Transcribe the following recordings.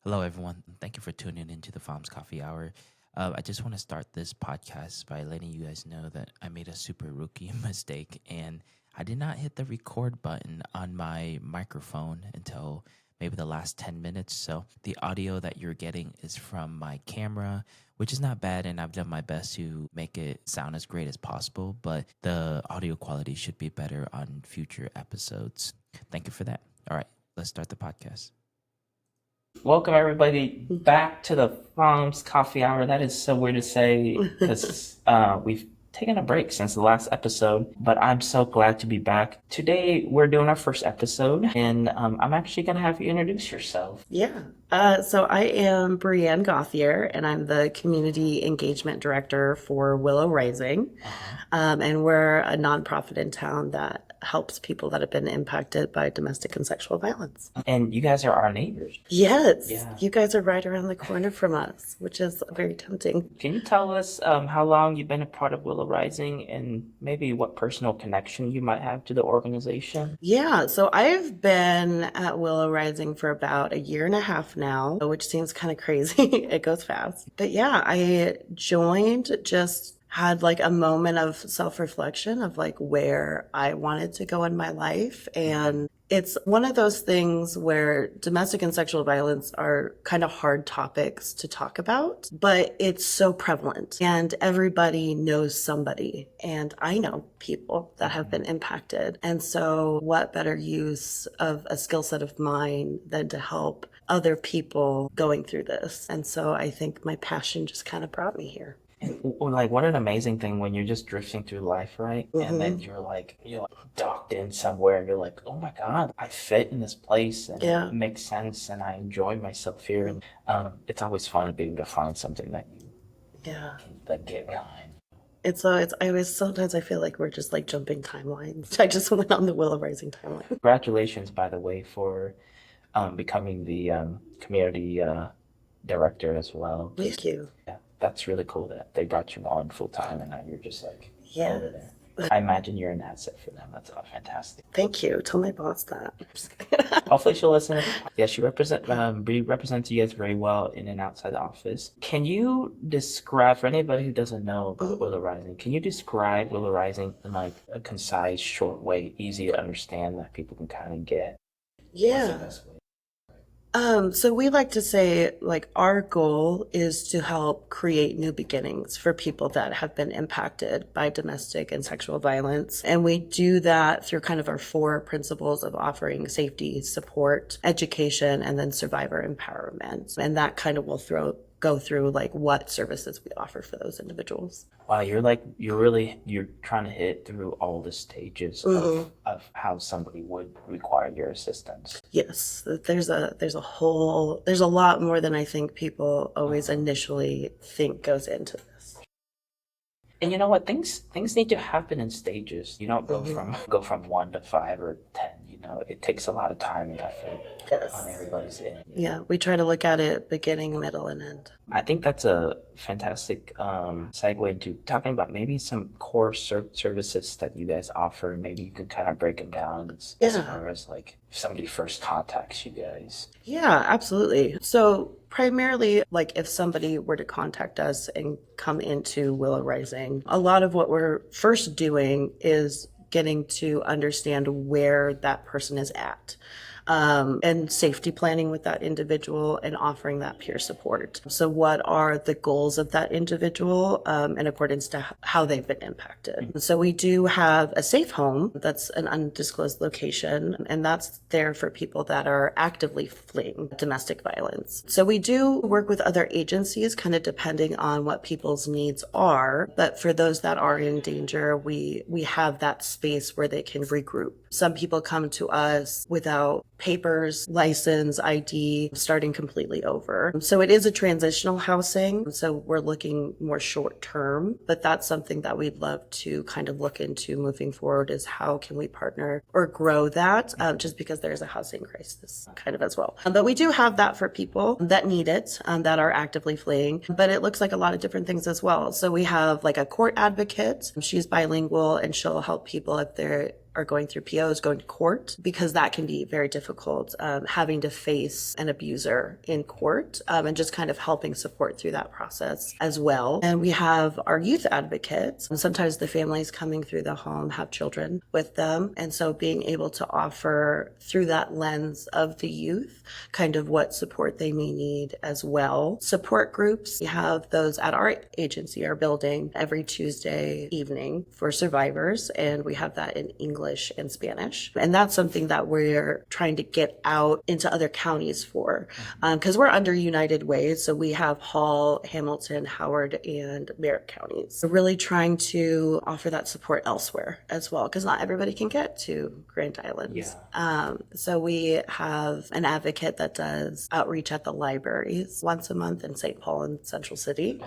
Hello, everyone. Thank you for tuning into the Farms Coffee Hour. I just want to start this podcast by letting you guys know that I made a super rookie mistake and I did not hit the record button on my microphone until maybe the last 10 minutes. So the audio that you're getting is from my camera, which is not bad. And I've done my best to make it sound as great as possible, but the audio quality should be better on future episodes. Thank you for that. All right, let's start the podcast. Welcome everybody back to the Farms Coffee Hour. That is so weird to say because we've taken a break since the last episode, but I'm so glad to be back. Today we're doing our first episode, and I'm actually gonna have you introduce yourself. Yeah. So I am Brianne Gauthier, and I'm the Community Engagement Director for Willow Rising. And we're a nonprofit in town that helps people that have been impacted by domestic and sexual violence. And you guys are our neighbors. Yes, Yeah. you guys are right around the corner from us, which is very tempting. Can you tell us how long you've been a part of Willow Rising and maybe what personal connection you might have to the organization? Yeah, so I've been at Willow Rising for about a year and a half now, which seems kind of crazy. It goes fast. But yeah, I joined, just had like a moment of self-reflection of like where I wanted to go in my life. And it's one of those things where domestic and sexual violence are kind of hard topics to talk about, but it's so prevalent and everybody knows somebody. And I know people that have been impacted. And so what better use of a skill set of mine than to help other people going through this? And so I think my passion just kind of brought me here. Like, what an amazing thing when you're just drifting through life, right? And then you're like docked in somewhere and you're like, oh my God, I fit in this place and Yeah. it makes sense and I enjoy myself here. And it's always fun to be able to find something that you Yeah. can like, get behind. I always, sometimes I feel like we're just like jumping timelines. I just went on the Willow Rising timeline. Congratulations, by the way, for becoming the community director as well. Thank you. Yeah, that's really cool that they brought you on full time and now you're just like Yeah. over there. I imagine you're an asset for them. That's all fantastic. Thank you. Tell my boss that. Hopefully she'll listen. Yeah, she represents you guys very well in and outside the office. Can you describe, for anybody who doesn't know about Willow Rising, can you describe Willow Rising in like a concise, short way, easy to understand that people can kind of get? What's the Yeah. best way? So we like to say, like, our goal is to help create new beginnings for people that have been impacted by domestic and sexual violence. And we do that through kind of our four principles of offering safety, support, education, and then survivor empowerment. And that kind of will go through like what services we offer for those individuals. Wow, you're trying to hit through all the stages of how somebody would require your assistance. Yes, there's a lot more than I think people always initially think goes into this. And you know what? Things need to happen in stages. You don't go from 1 to 5 or 10. You know, it takes a lot of time and effort Yes. on everybody's end. Yeah, we try to look at it beginning, middle, and end. I think that's a fantastic segue into talking about maybe some core services that you guys offer. Maybe you can kind of break them down as Yeah. far as like if somebody first contacts you guys. Yeah, absolutely. So primarily, like if somebody were to contact us and come into Willow Rising, a lot of what we're first doing is getting to understand where that person is at. And safety planning with that individual and offering that peer support. So what are the goals of that individual in accordance to how they've been impacted? So we do have a safe home that's an undisclosed location, and that's there for people that are actively fleeing domestic violence. So we do work with other agencies kind of depending on what people's needs are, but for those that are in danger, we have that space where they can regroup. Some people come to us without papers, license, ID, starting completely over. So it is a transitional housing. So we're looking more short term, but that's something that we'd love to kind of look into moving forward is how can we partner or grow that just because there's a housing crisis kind of as well. But we do have that for people that need it, that are actively fleeing, but it looks like a lot of different things as well. So we have like a court advocate. She's bilingual and she'll help people if they're are going through POs, going to court, because that can be very difficult, having to face an abuser in court, and just kind of helping support through that process as well. And we have our youth advocates. And sometimes the families coming through the home have children with them. And so being able to offer through that lens of the youth kind of what support they may need as well. Support groups, we have those at our agency, our building, every Tuesday evening for survivors. And we have that in English and Spanish. And that's something that we're trying to get out into other counties for, because we're under United Way. So we have Hall, Hamilton, Howard, and Merritt counties. We're really trying to offer that support elsewhere as well, because not everybody can get to Grand Islands. So we have an advocate that does outreach at the libraries once a month in St. Paul and Central City,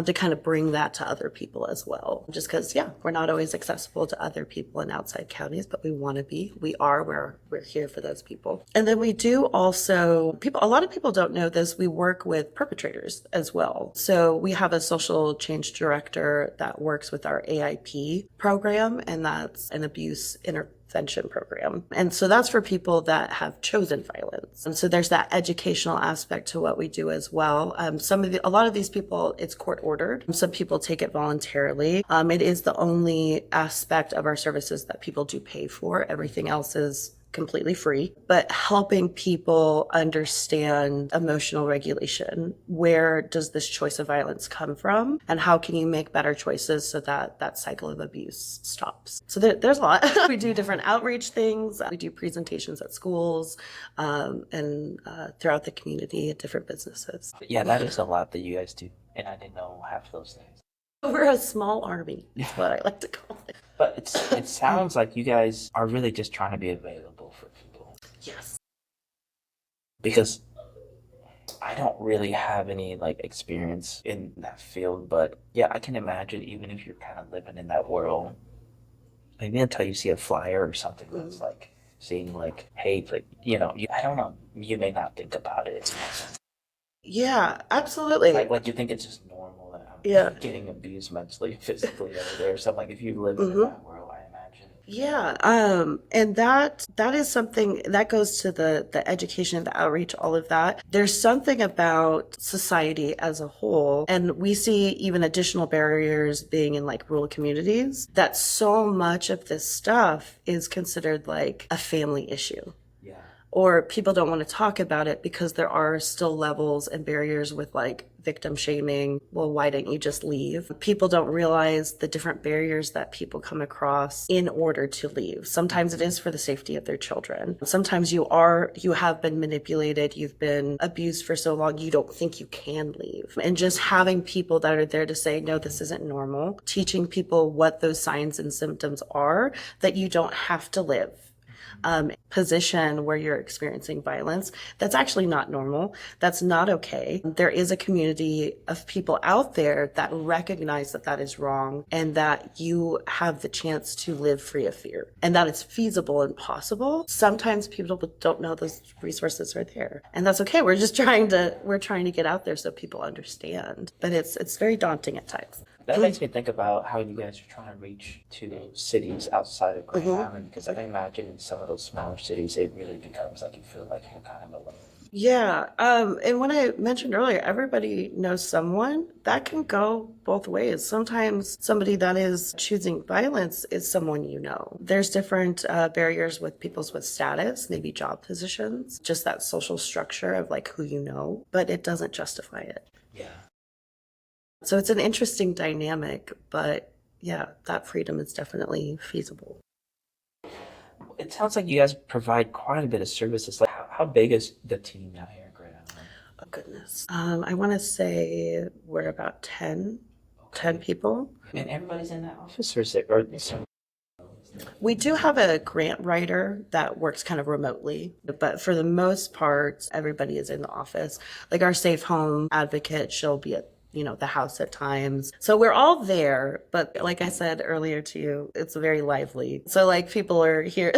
to kind of bring that to other people as well. Just because, we're not always accessible to other people in outside counties, but we want to be. We are where we're here for those people. And then we do also, a lot of people don't know this, we work with perpetrators as well. So we have a social change director that works with our AIP program, and that's an abuse intervention program. And so that's for people that have chosen violence. And so there's that educational aspect to what we do as well. A lot of these people, it's court ordered. Some people take it voluntarily. It is the only aspect of our services that people do pay for. Everything else is completely free, but helping people understand emotional regulation. Where does this choice of violence come from? And how can you make better choices so that that cycle of abuse stops? So there's a lot. We do different outreach things. We do presentations at schools, and throughout the community at different businesses. Yeah, that is a lot that you guys do. And I didn't know half of those things. We're a small army, is what I like to call it. But it sounds like you guys are really just trying to be available for people. Yes. Because I don't really have any experience in that field, but yeah, I can imagine even if you're kind of living in that world, maybe until you see a flyer or something that's seeing hey, I don't know, you may not think about it. Yeah, absolutely. You think it's just normal that I'm getting abused mentally, physically over there. So if you live in that world, I imagine. Yeah, and that is something that goes to the education, the outreach, all of that. There's something about society as a whole, and we see even additional barriers being in rural communities, that so much of this stuff is considered a family issue. Or people don't want to talk about it because there are still levels and barriers with victim shaming. Well, why didn't you just leave? People don't realize the different barriers that people come across in order to leave. Sometimes it is for the safety of their children. Sometimes you have been manipulated, you've been abused for so long, you don't think you can leave. And just having people that are there to say, no, this isn't normal, teaching people what those signs and symptoms are, that you don't have to live. Position where you're experiencing violence. That's actually not normal. That's not okay. There is a community of people out there that recognize that that is wrong, and that you have the chance to live free of fear, and that it's feasible and possible. Sometimes people don't know those resources are there, and that's okay. We're trying to get out there so people understand, but it's very daunting at times. That makes me think about how you guys are trying to reach to cities outside of Grand Island, because I can imagine in some of those smaller cities, it really becomes you feel like you're kind of alone. Yeah. And when I mentioned earlier, everybody knows someone. That can go both ways. Sometimes somebody that is choosing violence is someone you know. There's different barriers with people with status, maybe job positions, just that social structure of who you know, but it doesn't justify it. Yeah. So it's an interesting dynamic, but yeah, that freedom is definitely feasible. It sounds like you guys provide quite a bit of services. How big is the team now here in Grand Island? Oh, goodness. I want to say we're about 10 people. And everybody's in that office, We do have a grant writer that works kind of remotely, but for the most part, everybody is in the office. Our safe home advocate, she'll be at the house at times. So we're all there, but like I said earlier to you, it's very lively. So people are here,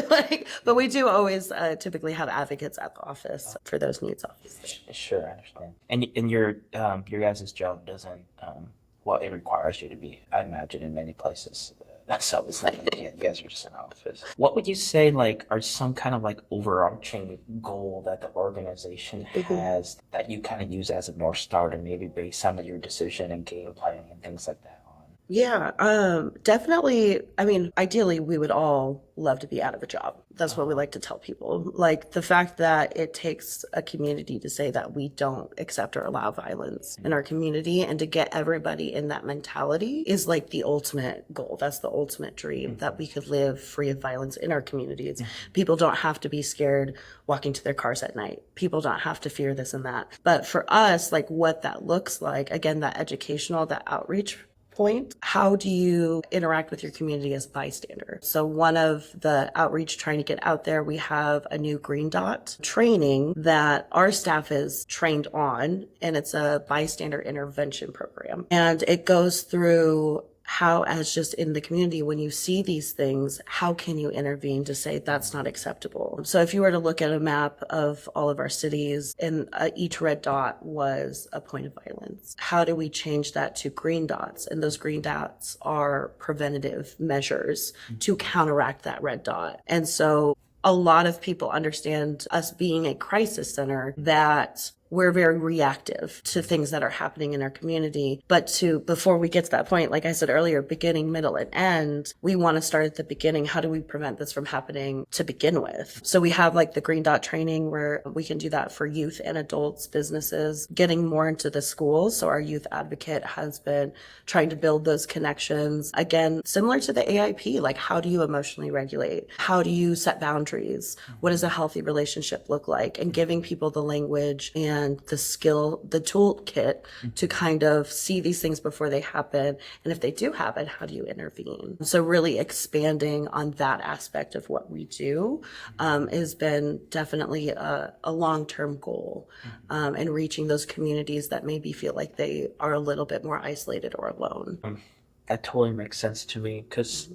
but we do always typically have advocates at the office for those needs, obviously. Sure, I understand. And your guys' job doesn't, it requires you to be, I imagine, in many places So it's not, yeah, you guys are just an office. What would you say, like, are some kind of like overarching goal that the organization has that you kind of use as a North Star to maybe base some of your decision and game planning and things like that on? Yeah, definitely. I mean, ideally, we would all love to be out of a job. That's what we like to tell people. Like the fact that it takes a community to say that we don't accept or allow violence in our community, and to get everybody in that mentality is like the ultimate goal. That's the ultimate dream, that we could live free of violence in our communities. People don't have to be scared walking to their cars at night. People don't have to fear this and that. But for us, like what that looks like, again, that educational, that outreach point, how do you interact with your community as a bystander? So one of the outreach trying to get out there, we have a new green dot training that our staff is trained on, and it's a bystander intervention program. And it goes through how, as just in the community, when you see these things, how can you intervene to say that's not acceptable? So if you were to look at a map of all of our cities, and each red dot was a point of violence, how do we change that to green dots? And those green dots are preventative measures to counteract that red dot. And so a lot of people understand us being a crisis center, that we're very reactive to things that are happening in our community. But before we get to that point, like I said earlier, beginning, middle, and end, we want to start at the beginning. How do we prevent this from happening to begin with? So we have like the green dot training where we can do that for youth and adults, businesses, getting more into the schools. So our youth advocate has been trying to build those connections. Again, similar to the AIP, like how do you emotionally regulate? How do you set boundaries? What does a healthy relationship look like? And giving people the language and the skill, the toolkit to kind of see these things before they happen. And if they do happen, how do you intervene? So really expanding on that aspect of what we do has been definitely a long-term goal, and reaching those communities that maybe feel like they are a little bit more isolated or alone. That totally makes sense to me because,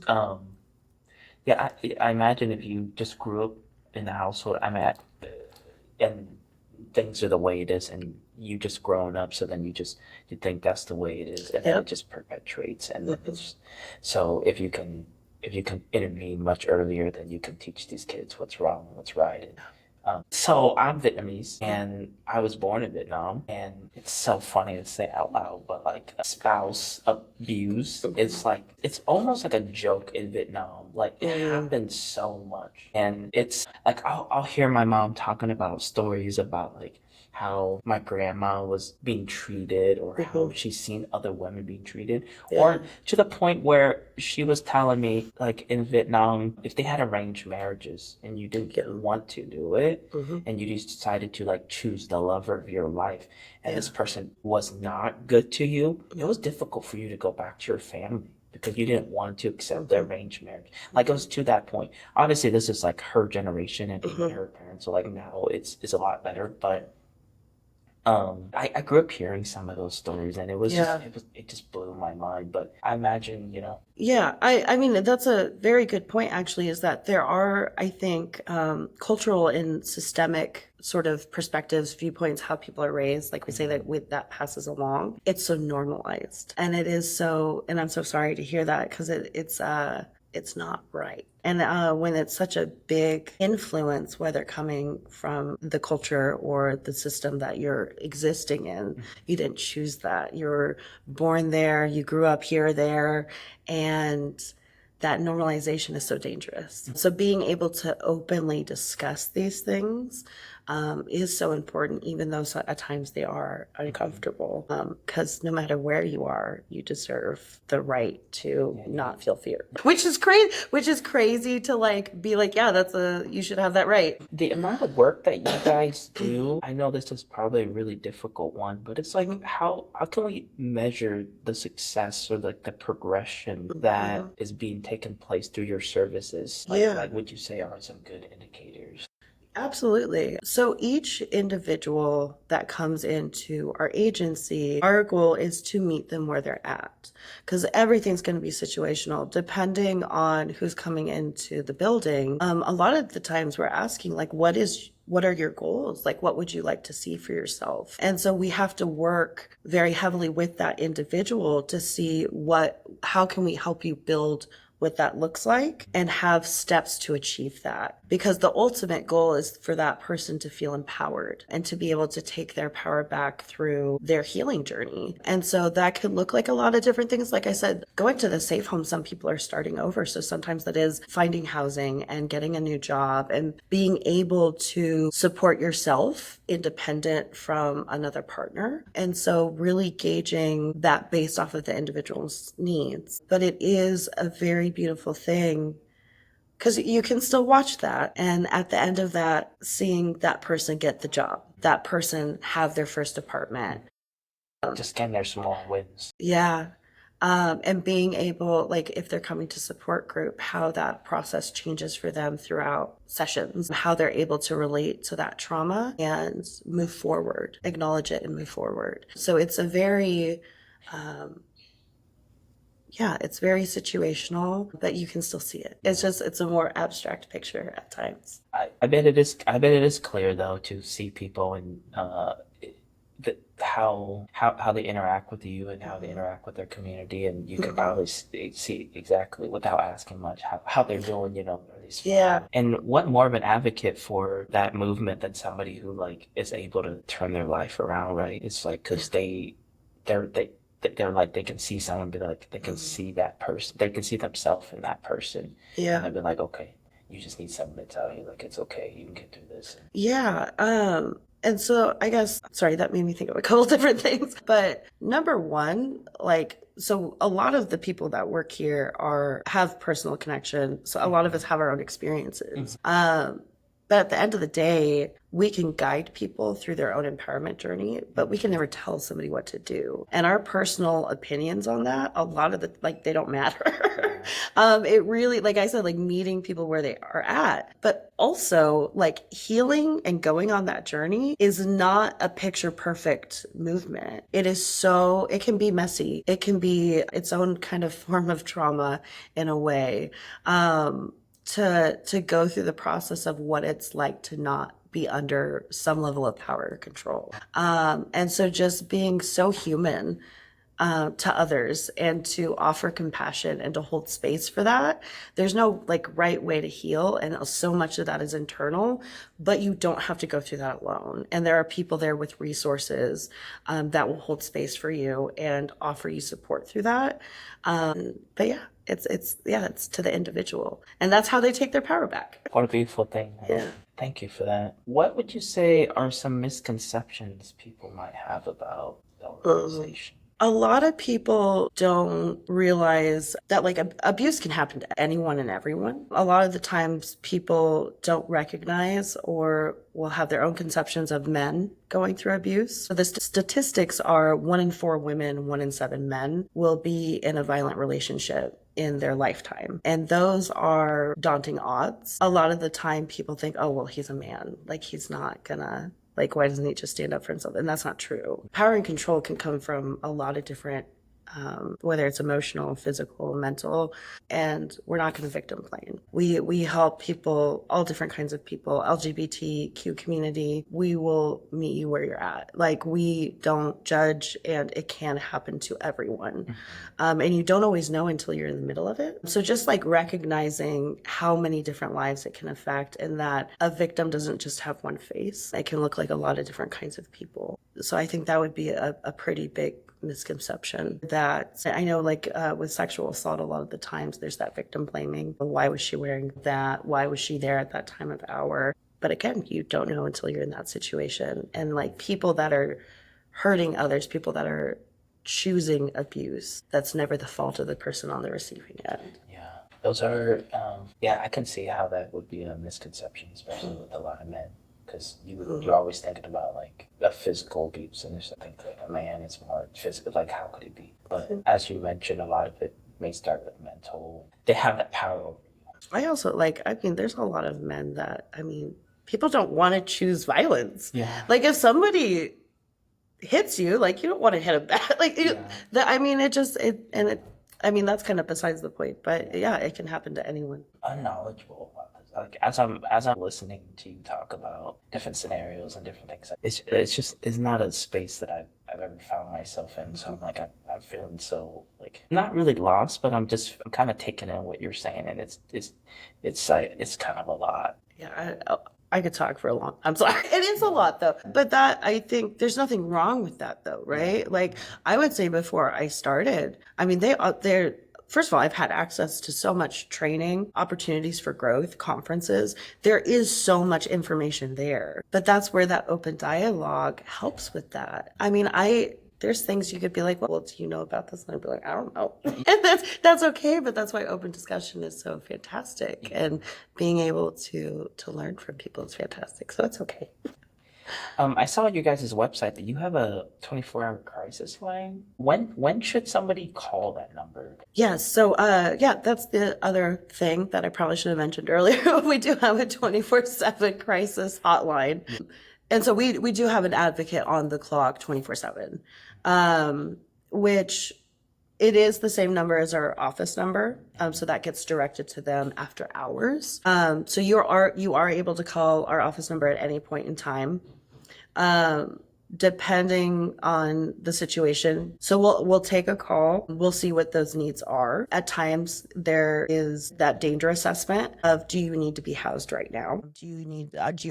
yeah, I imagine if you just grew up in a household, and things are the way it is, and you just grown up, so then you think that's the way it is, and then it just perpetuates, and it's so if you can intervene much earlier, then you can teach these kids what's wrong and what's right. So I'm Vietnamese, and I was born in Vietnam, and it's so funny to say out loud, but like spouse abuse is like, it's almost like a joke in Vietnam. Like it happens so much, and it's like I'll hear my mom talking about stories about like how my grandma was being treated, or how she's seen other women being treated, or to the point where she was telling me, like in Vietnam, if they had arranged marriages and you didn't want to do it, and you just decided to like choose the lover of your life, and this person was not good to you, it was difficult for you to go back to your family because you didn't want to accept the arranged marriage. Like it was to that point. Obviously, this is like her generation and her parents, so like now it's a lot better, but I grew up hearing some of those stories, and it just blew my mind. But I imagine, Yeah, I mean, that's a very good point, actually, is that there are, I think, cultural and systemic sort of perspectives, viewpoints, how people are raised. Like we say that that passes along. It's so normalized. And it is so, and I'm so sorry to hear that, because it's not right. And when it's such a big influence, whether coming from the culture or the system that you're existing in, you didn't choose that. You're born there, you grew up here, there, and that normalization is so dangerous. So being able to openly discuss these things is so important, even though at times they are uncomfortable, because no matter where you are, you deserve the right to not feel fear, which is crazy to like be like, yeah, you should have that right. The amount of work that you guys do, I know this is probably a really difficult one, but it's like how can we measure the success or like the progression that is being taken place through your services? Like would you say are some good indicators? Absolutely. So each individual that comes into our agency, our goal is to meet them where they're at, because everything's going to be situational depending on who's coming into the building. A lot of the times we're asking, like, what are your goals? Like, what would you like to see for yourself? And so we have to work very heavily with that individual to see how can we help you build what that looks like and have steps to achieve that. Because the ultimate goal is for that person to feel empowered and to be able to take their power back through their healing journey. And so that could look like a lot of different things. Like I said, going to the safe home, some people are starting over. So sometimes that is finding housing and getting a new job and being able to support yourself independent from another partner. And so really gauging that based off of the individual's needs. But it is a very beautiful thing because you can still watch that. And at the end of that, seeing that person get the job, that person have their first apartment. Just getting their small wins. Yeah. And being able, like, if they're coming to support group, how that process changes for them throughout sessions, how they're able to relate to that trauma and move forward, acknowledge it and move forward. So it's a very, it's very situational, but you can still see it. It's a more abstract picture at times. I bet it is. I bet it is clear though to see people and how they interact with you and how they interact with their community, and you can probably see exactly without asking much how they're doing. You know, are they smiling? Yeah. And what more of an advocate for that movement than somebody who like is able to turn their life around, right? It's like because they're like they can see someone, be like they can see that person, they can see themselves in that person, and Yeah. they'll be like, okay, you just need someone to tell you like it's okay, you can get through this. Yeah. And so I guess, sorry, that made me think of a couple different things. But number one, like, so a lot of the people that work here have personal connection. So a lot of us have our own experiences. But at the end of the day, we can guide people through their own empowerment journey, but we can never tell somebody what to do. And our personal opinions on that, a lot of they don't matter. It really, like I said, like meeting people where they are at, but also like healing and going on that journey is not a picture perfect movement. It can be messy. It can be its own kind of form of trauma in a way. To go through the process of what it's like to not be under some level of power or control. And so just being so human to others and to offer compassion and to hold space for that. There's no like right way to heal, and so much of that is internal, but you don't have to go through that alone. And there are people there with resources that will hold space for you and offer you support through that. But yeah, it's to the individual, and that's how they take their power back. What a beautiful thing. Yeah. Thank you for that. What would you say are some misconceptions people might have about the organization? A lot of people don't realize that like abuse can happen to anyone and everyone. A lot of the times people don't recognize or will have their own conceptions of men going through abuse. So the statistics are 1 in 4 women, 1 in 7 men will be in a violent relationship in their lifetime. And those are daunting odds. A lot of the time people think, oh, well, he's a man. Like he's not gonna, like, why doesn't he just stand up for himself? And that's not true. Power and control can come from a lot of different, whether it's emotional, physical, mental, and we're not going to victim blame. We help people, all different kinds of people, LGBTQ community. We will meet you where you're at. Like we don't judge, and it can happen to everyone. And you don't always know until you're in the middle of it. So just like recognizing how many different lives it can affect, and that a victim doesn't just have one face. It can look like a lot of different kinds of people. So I think that would be a pretty big misconception. That I know, like with sexual assault, a lot of the times there's that victim blaming. Why was she wearing that? Why was she there at that time of hour? But again, you don't know until you're in that situation. And like people that are hurting others, people that are choosing abuse, that's never the fault of the person on the receiving end. Yeah, those are, I can see how that would be a misconception, especially with a lot of men. Because you're always thinking about like a physical abuse, and there's something like a man is more physical. Like how could it be? But as you mentioned, a lot of it may start with mental. They have that power over you. I also there's a lot of men that people don't want to choose violence. Yeah. Like if somebody hits you, like you don't want to hit them back. Like that's kind of besides the point. But yeah, it can happen to anyone. Unknowledgeable about this. Like as I'm listening to you talk about different scenarios and different things, it's not a space that I've ever found myself in. So I'm like I I'm feeling so like not really lost, but I'm kind of taking in what you're saying, and it's like it's kind of a lot. Yeah, I could talk for a long. I'm sorry. It is a lot though. But that I think there's nothing wrong with that though, right? Like I would say before I started, I mean they're first of all, I've had access to so much training, opportunities for growth, conferences. There is so much information there. But that's where that open dialogue helps with that. I mean, there's things you could be like, well, do you know about this? And I'd be like, I don't know. And that's okay, but that's why open discussion is so fantastic. And being able to learn from people is fantastic. So it's okay. I saw on you guys' website that you have a 24-hour crisis line. When should somebody call that number? Yeah, so yeah, that's the other thing that I probably should have mentioned earlier. We do have a 24/7 crisis hotline. And so we do have an advocate on the clock 24/7, which it is the same number as our office number. So that gets directed to them after hours. So you are able to call our office number at any point in time. Depending on the situation. So we'll take a call. We'll see what those needs are. At times there is that danger assessment of, do you need to be housed right now?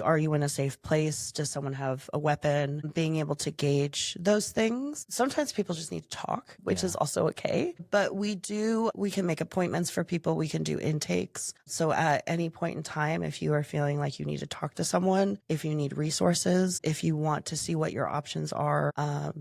Are you in a safe place? Does someone have a weapon? Being able to gauge those things. Sometimes people just need to talk, which is also okay. But we can make appointments for people. We can do intakes. So at any point in time, if you are feeling like you need to talk to someone, if you need resources, if you want to see what your options are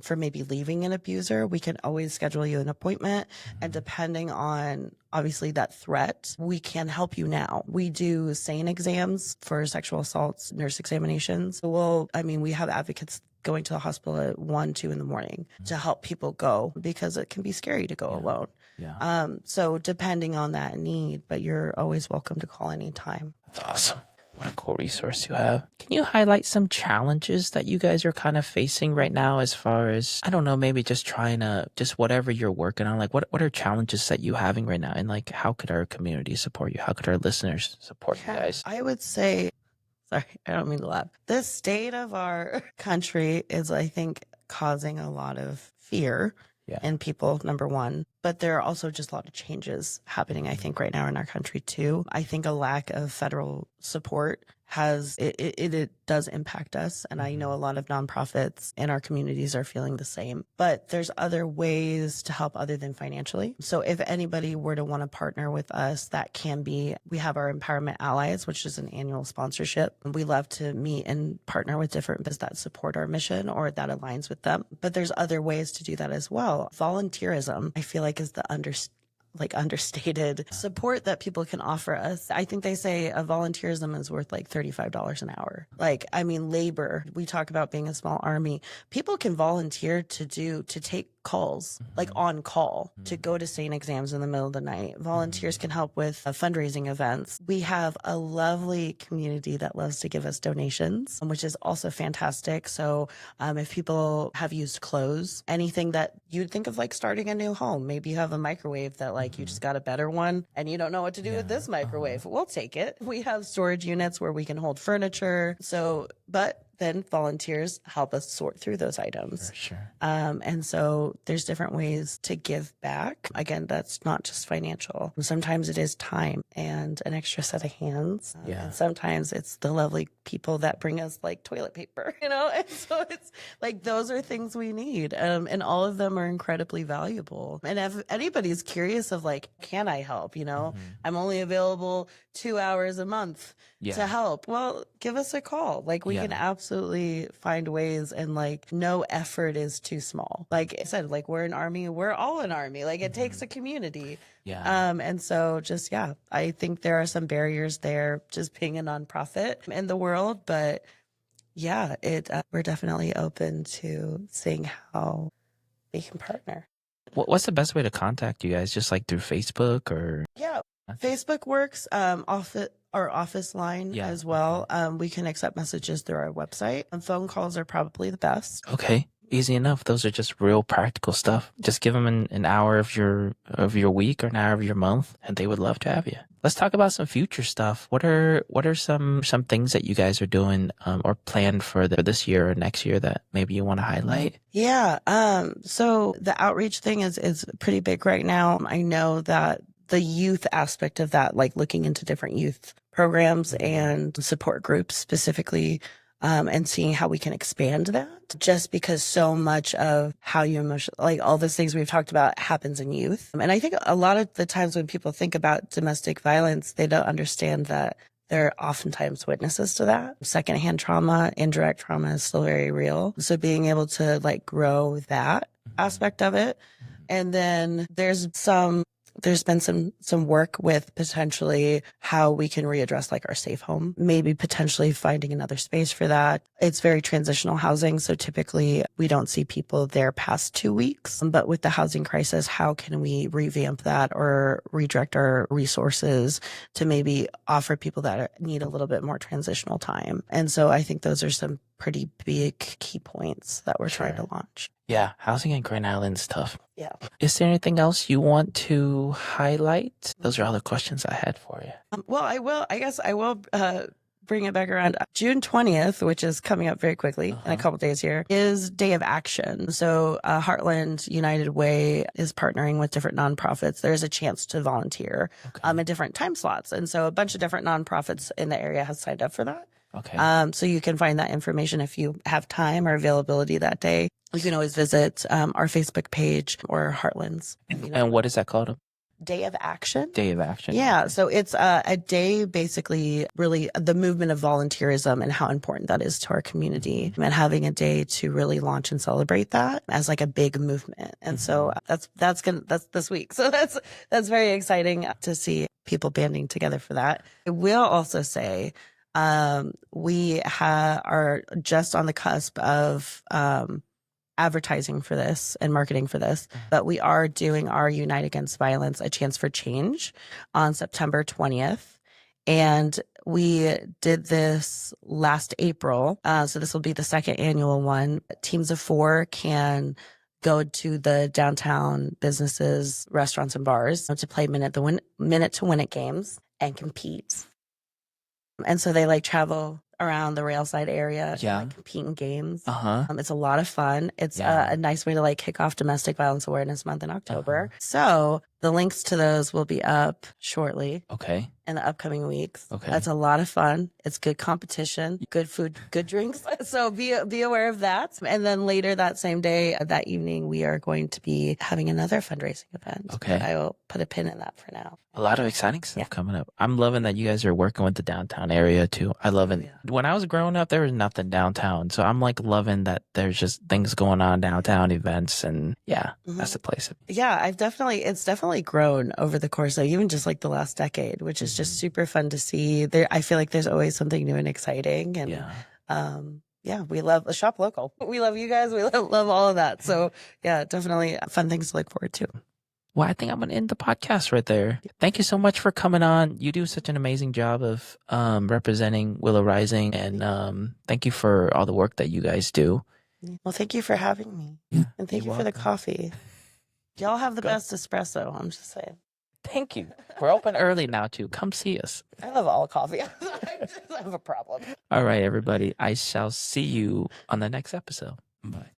for maybe leaving an abuser, we can always schedule you an appointment. And depending on obviously that threat, we can help you now. We do SANE exams for sexual assaults, nurse examinations. We have advocates going to the hospital at 1, 2 in the morning to help people go, because it can be scary to go alone. Yeah. So depending on that need, but you're always welcome to call anytime. That's awesome. What a cool resource you have. Can you highlight some challenges that you guys are kind of facing right now, as far as, I don't know, maybe just whatever you're working on? Like, what are challenges that you having right now? And like, how could our community support you? How could our listeners support you guys? I would say, sorry, I don't mean to laugh. The state of our country is, I think, causing a lot of fear in people, number one. But there are also just a lot of changes happening, I think, right now in our country, too. I think a lack of federal support it does impact us. And I know a lot of nonprofits in our communities are feeling the same. But there's other ways to help other than financially. So if anybody were to want to partner with us, that can be, we have our Empowerment Allies, which is an annual sponsorship. We love to meet and partner with different businesses that support our mission or that aligns with them. But there's other ways to do that as well. Volunteerism, I feel like, is the understated support that people can offer us. I think they say a volunteerism is worth like $35 an hour. Labor, we talk about being a small army. People can volunteer to take calls, like on call, to go to SANE exams in the middle of the night. Volunteers can help with fundraising events. We have a lovely community that loves to give us donations, which is also fantastic. So if people have used clothes, anything that you'd think of like starting a new home, maybe you have a microwave that like you just got a better one and you don't know what to do with this microwave. We'll take it. We have storage units where we can hold furniture. But then volunteers help us sort through those items. For sure. And so there's different ways to give back. Again, that's not just financial. Sometimes it is time and an extra set of hands. And sometimes it's the lovely people that bring us like toilet paper, And so it's like, those are things we need. And all of them are incredibly valuable. And if anybody's curious of like, can I help? I'm only available 2 hours a month to help. Well, give us a call. Like we can absolutely find ways, and like no effort is too small. Like I said, like we're an army, we're all an army. Like it takes a community. And so I think there are some barriers there just being a nonprofit in the world, but we're definitely open to seeing how we can partner. What's the best way to contact you guys? Just like through Facebook or? Yeah, Facebook works. Our office line as well. We can accept messages through our website, and phone calls are probably the best. Okay. easy enough. Those are just real practical stuff. Just give them an hour of your week or an hour of your month, and they would love to have you. Let's talk about some future stuff. What are some things that you guys are doing or planned for this year or next year that maybe you want to highlight? Yeah. So the outreach thing is pretty big right now. I know that the youth aspect of that, like looking into different youth programs and support groups specifically, and seeing how we can expand that, just because so much of how you like all those things we've talked about happens in youth. And I think a lot of the times when people think about domestic violence, they don't understand that they're oftentimes witnesses to that. Secondhand trauma, indirect trauma is still very real. So being able to like grow that aspect of it. And then there's been some work with potentially how we can readdress like our safe home, maybe potentially finding another space for that. It's very transitional housing. So typically we don't see people there past 2 weeks, but with the housing crisis, how can we revamp that or redirect our resources to maybe offer people that need a little bit more transitional time? And so I think those are some pretty big key points that we're trying to launch. Yeah, housing in Grand Island is tough. Yeah. Is there anything else you want to highlight? Those are all the questions I had for you. Well, I guess I will bring it back around. June 20th, which is coming up very quickly in a couple days here, is Day of Action. So Heartland United Way is partnering with different nonprofits. There's a chance to volunteer in different time slots. And so a bunch of different nonprofits in the area has signed up for that. Okay. So you can find that information if you have time or availability that day. You can always visit our Facebook page or Heartland's. And what is that called? Day of Action. Day of Action. Yeah. So it's a day, basically, really the movement of volunteerism and how important that is to our community, and having a day to really launch and celebrate that as like a big movement. And so that's this week. So that's very exciting to see people banding together for that. I will also say, we are just on the cusp of advertising for this and marketing for this, but we are doing our Unite Against Violence, A Chance for Change on September 20th. And we did this last April. So this will be the second annual one. Teams of 4 can go to the downtown businesses, restaurants, and bars to play minute to win it games and compete. And so they like travel around the Railside area, like compete in games. It's a lot of fun. It's a nice way to like kick off Domestic Violence Awareness Month in October. So the links to those will be up shortly. Okay. In the upcoming weeks. Okay. That's a lot of fun. It's good competition, good food, good drinks. So be aware of that. And then later that same day, that evening, we are going to be having another fundraising event. Okay. I will put a pin in that for now. A lot of exciting stuff coming up. I'm loving that you guys are working with the downtown area too. I love it. Yeah. When I was growing up, there was nothing downtown. So I'm like loving that there's just things going on downtown, events, and that's the place. Yeah, it's definitely grown over the course of even just like the last decade, which is just super fun to see. I feel like there's always something new and exciting. And we love shop local. We love you guys. We love all of that. So yeah, definitely fun things to look forward to. Well, I think I'm going to end the podcast right there. Thank you so much for coming on. You do such an amazing job of representing Willow Rising, and thank you for all the work that you guys do. Well, thank you for having me. Yeah, and thank you for the coffee. Y'all have the best espresso, I'm just saying. Thank you. We're open early now, too. Come see us. I love all coffee. I just have a problem. All right, everybody. I shall see you on the next episode. Bye.